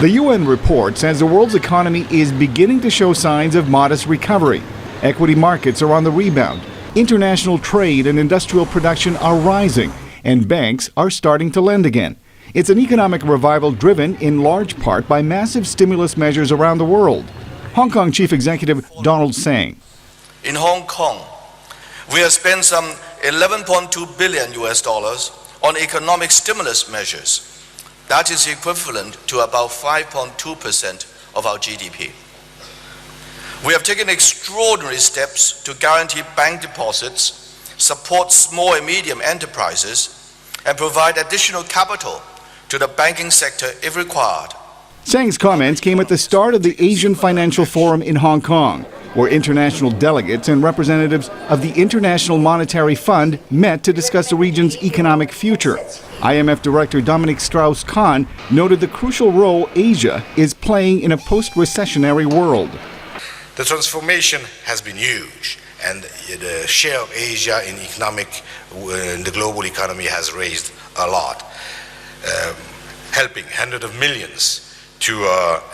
The UN report says the world's economy is beginning to show signs of modest recovery. Equity markets are on the rebound. International trade and industrial production are rising, and banks are starting to lend again. It's an economic revival driven in large part by massive stimulus measures around the world. Hong Kong Chief Executive Donald Tsang. In Hong Kong, we have spent some 11.2 billion US dollars on economic stimulus measures. That is equivalent to about 5.2% of our GDP. We have taken extraordinary steps to guarantee bank deposits, support small and medium enterprises, and provide additional capital to the banking sector if required. Tsang's comments came at the start of the Asian Financial Forum in Hong Kong, where international delegates and representatives of the International Monetary Fund met to discuss the region's economic future. IMF Director Dominic Strauss-Kahn noted the crucial role Asia is playing in a post-recessionary world. The transformation has been huge, and the share of Asia in the global economy has raised a lot, helping hundreds of millions to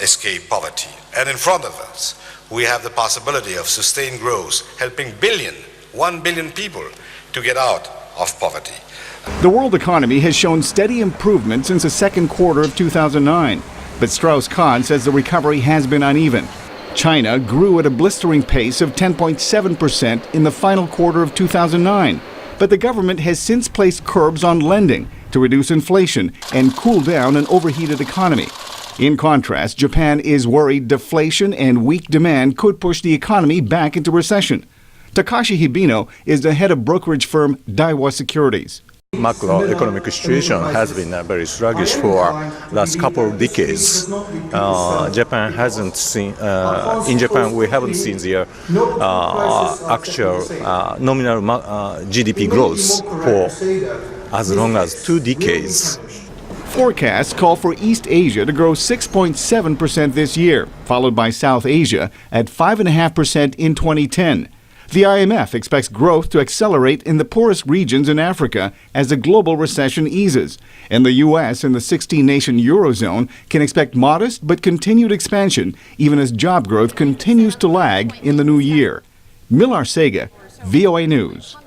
escape poverty. And in front of us, we have the possibility of sustained growth, helping 1 billion people to get out of poverty. The world economy has shown steady improvement since the second quarter of 2009, but Strauss-Kahn says the recovery has been uneven. China grew at a blistering pace of 10.7% in the final quarter of 2009, but the government has since placed curbs on lending to reduce inflation and cool down an overheated economy. In contrast, Japan is worried deflation and weak demand could push the economy back into recession. Takashi Hibino is the head of brokerage firm Daiwa Securities. Macroeconomic situation has been very sluggish for last couple of decades. Japan hasn't seen. In Japan, we haven't seen the actual nominal GDP growth for as long as 2 decades. Forecasts call for East Asia to grow 6.7% this year, followed by South Asia at 5.5% in 2010. The IMF expects growth to accelerate in the poorest regions in Africa as the global recession eases. And the U.S. and the 16-nation Eurozone can expect modest but continued expansion, even as job growth continues to lag in the new year. Millar Sega, VOA News.